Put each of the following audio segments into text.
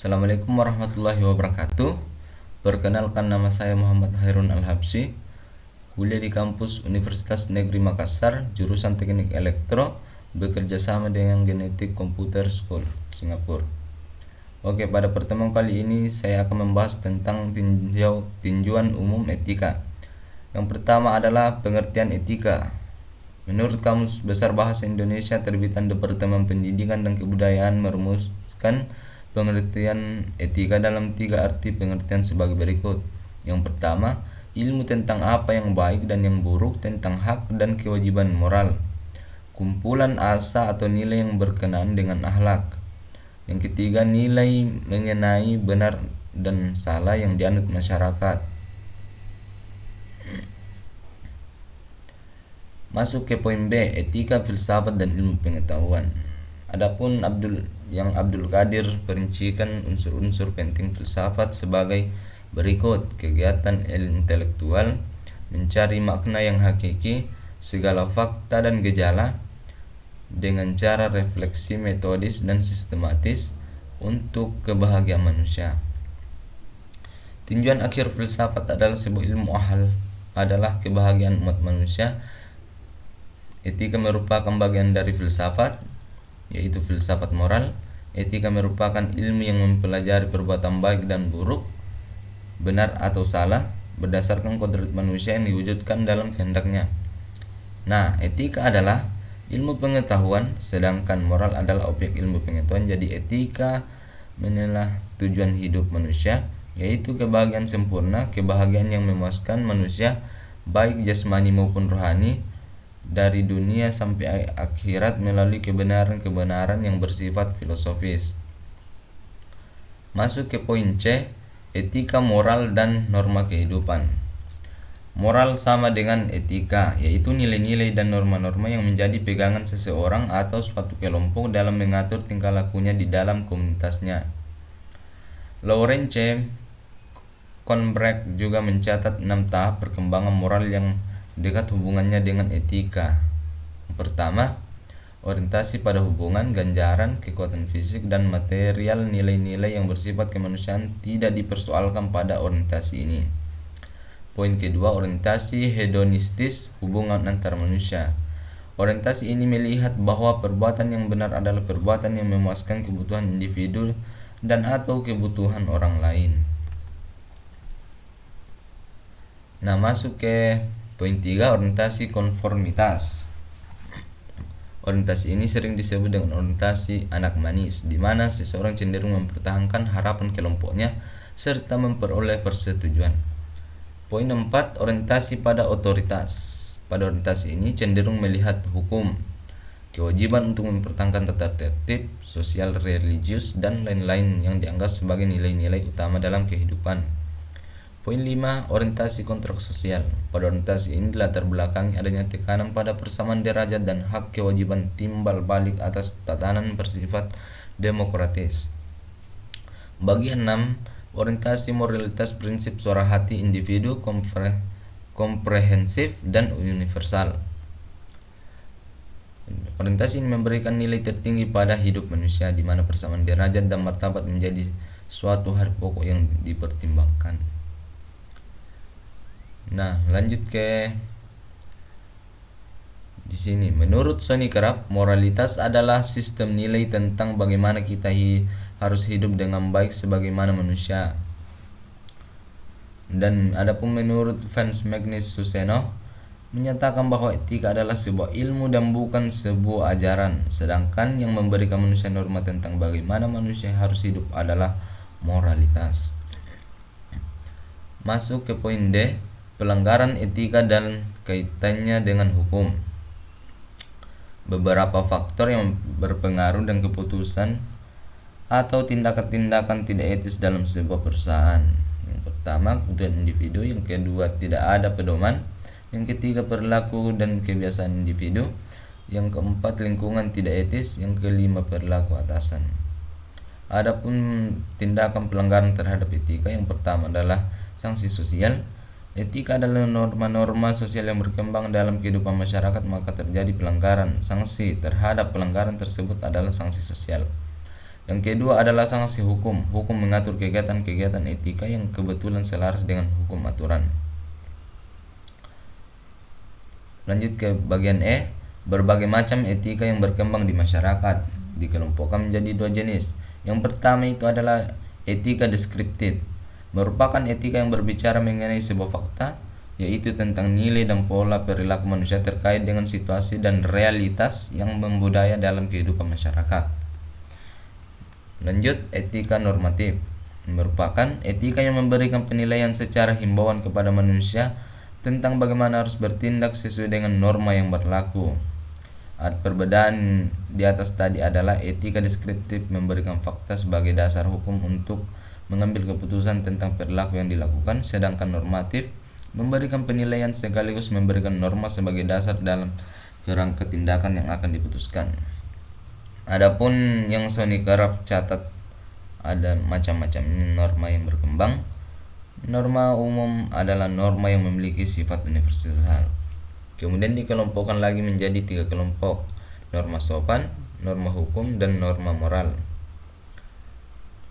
Assalamualaikum warahmatullahi wabarakatuh. Perkenalkan, nama saya Muhammad Hairun Al-Habsyi, kuliah di kampus Universitas Negeri Makassar, jurusan Teknik Elektro, bekerja sama dengan Genetik Computer School, Singapura. Oke, pada pertemuan kali ini saya akan membahas tentang tinjauan umum etika. Yang pertama adalah pengertian etika. Menurut Kamus Besar Bahasa Indonesia terbitan Departemen Pendidikan dan Kebudayaan merumuskan pengertian etika dalam 3 arti pengertian sebagai berikut. Yang pertama, ilmu tentang apa yang baik dan yang buruk, tentang hak dan kewajiban moral. Kumpulan asa atau nilai yang berkenaan dengan akhlak. Yang ketiga, nilai mengenai benar dan salah yang dianut masyarakat. Masuk ke poin B, etika, filsafat dan ilmu pengetahuan. Adapun Abdul Qadir perincikan unsur-unsur penting filsafat sebagai berikut: kegiatan intelektual, mencari makna yang hakiki, segala fakta dan gejala dengan cara refleksi metodis dan sistematis untuk kebahagiaan manusia. Tinjauan akhir filsafat adalah sebuah ilmu adalah kebahagiaan umat manusia. Etika merupakan bagian dari filsafat, yaitu filsafat moral. Etika merupakan ilmu yang mempelajari perbuatan baik dan buruk, benar atau salah, berdasarkan kodrat manusia yang diwujudkan dalam kehendaknya. Nah, etika adalah ilmu pengetahuan, sedangkan moral adalah objek ilmu pengetahuan. Jadi etika menilai tujuan hidup manusia, yaitu kebahagiaan sempurna, kebahagiaan yang memuaskan manusia, baik jasmani maupun rohani, dari dunia sampai akhirat melalui kebenaran-kebenaran yang bersifat filosofis. Masuk ke poin C, etika, moral, dan norma kehidupan. Moral sama dengan etika, yaitu nilai-nilai dan norma-norma yang menjadi pegangan seseorang atau suatu kelompok dalam mengatur tingkah lakunya di dalam komunitasnya. Lawrence Kohlberg juga mencatat 6 tahap perkembangan moral yang dekat hubungannya dengan etika. Pertama, orientasi pada hubungan, ganjaran, kekuatan fisik dan material. Nilai-nilai yang bersifat kemanusiaan tidak dipersoalkan pada orientasi ini. Poin kedua, orientasi hedonistis, hubungan antar manusia. Orientasi ini melihat bahwa perbuatan yang benar adalah perbuatan yang memuaskan kebutuhan individu dan atau kebutuhan orang lain. Nah, masuk ke poin 3, orientasi konformitas. Orientasi ini sering disebut dengan orientasi anak manis, di mana seseorang cenderung mempertahankan harapan kelompoknya serta memperoleh persetujuan. Poin 4, orientasi pada otoritas. Pada orientasi ini cenderung melihat hukum, kewajiban untuk mempertahankan tata tertib sosial, religius, dan lain-lain yang dianggap sebagai nilai-nilai utama dalam kehidupan. Poin 5, orientasi kontrak sosial. Pada orientasi ini latar belakangi adanya tekanan pada persamaan derajat dan hak kewajiban timbal balik atas tatanan bersifat demokratis. Bagian 6, orientasi moralitas, prinsip suara hati individu, komprehensif dan universal. Orientasi ini memberikan nilai tertinggi pada hidup manusia, di mana persamaan derajat dan martabat menjadi suatu hal pokok yang dipertimbangkan. Nah, lanjut ke di sini. Menurut Sonny Kraft, moralitas adalah sistem nilai tentang bagaimana kita harus hidup dengan baik sebagaimana manusia. Dan adapun menurut Franz Magnus Suseno menyatakan bahwa etika adalah sebuah ilmu dan bukan sebuah ajaran, sedangkan yang memberikan manusia norma tentang bagaimana manusia harus hidup adalah moralitas. Masuk ke poin D, pelanggaran etika dan kaitannya dengan hukum. Beberapa faktor yang berpengaruh dan keputusan atau tindakan-tindakan tidak etis dalam sebuah perusahaan. Yang pertama, kebutuhan individu. Yang kedua, tidak ada pedoman. Yang ketiga, perilaku dan kebiasaan individu. Yang keempat, lingkungan tidak etis. Yang kelima, perilaku atasan. Adapun tindakan pelanggaran terhadap etika, yang pertama adalah sanksi sosial. Etika adalah norma-norma sosial yang berkembang dalam kehidupan masyarakat, maka terjadi pelanggaran. Sanksi terhadap pelanggaran tersebut adalah sanksi sosial. Yang kedua adalah sanksi hukum. Hukum mengatur kegiatan-kegiatan etika yang kebetulan selaras dengan hukum aturan. Lanjut ke bagian E, berbagai macam etika yang berkembang di masyarakat dikelompokkan menjadi dua jenis. Yang pertama itu adalah etika deskriptif, merupakan etika yang berbicara mengenai sebuah fakta, yaitu tentang nilai dan pola perilaku manusia terkait dengan situasi dan realitas yang membudaya dalam kehidupan masyarakat. Lanjut, etika normatif, merupakan etika yang memberikan penilaian secara himbauan kepada manusia tentang bagaimana harus bertindak sesuai dengan norma yang berlaku. Perbedaan di atas tadi adalah etika deskriptif memberikan fakta sebagai dasar hukum untuk mengambil keputusan tentang perilaku yang dilakukan, sedangkan normatif memberikan penilaian sekaligus memberikan norma sebagai dasar dalam kerangka tindakan yang akan diputuskan. Adapun yang Sony Craft catat ada macam-macam norma yang berkembang. Norma umum adalah norma yang memiliki sifat universal. Kemudian dikelompokkan lagi menjadi 3 kelompok: norma sopan, norma hukum, dan norma moral.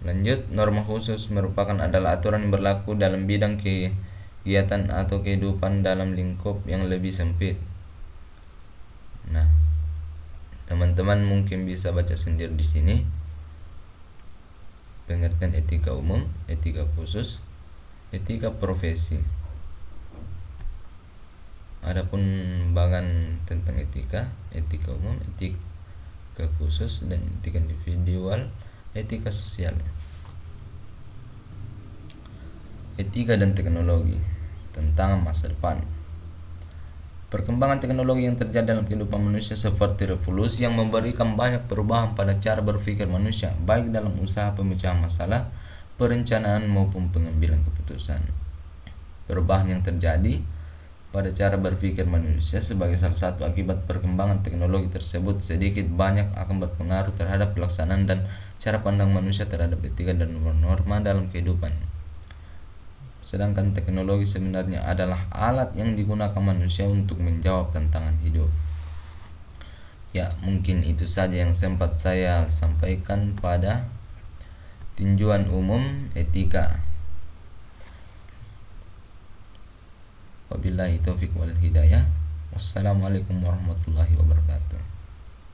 Lanjut, norma khusus merupakan adalah aturan yang berlaku dalam bidang kegiatan atau kehidupan dalam lingkup yang lebih sempit. Nah, teman-teman mungkin bisa baca sendiri di sini pengertian etika umum, etika khusus, etika profesi. Adapun bagan tentang etika, etika umum, etika khusus, dan etika individual, etika sosial. Etika dan teknologi tentang masa depan. Perkembangan teknologi yang terjadi dalam kehidupan manusia seperti revolusi yang memberikan banyak perubahan pada cara berpikir manusia, baik dalam usaha pemecahan masalah, perencanaan maupun pengambilan keputusan. Perubahan yang terjadi pada cara berpikir manusia sebagai salah satu akibat perkembangan teknologi tersebut sedikit banyak akan berpengaruh terhadap pelaksanaan dan cara pandang manusia terhadap etika dan norma dalam kehidupan. Sedangkan teknologi sebenarnya adalah alat yang digunakan manusia untuk menjawab tantangan hidup. Ya, mungkin itu saja yang sempat saya sampaikan pada tinjauan umum etika. Wabillahi taufiq wal hidayah. Wassalamualaikum warahmatullahi wabarakatuh.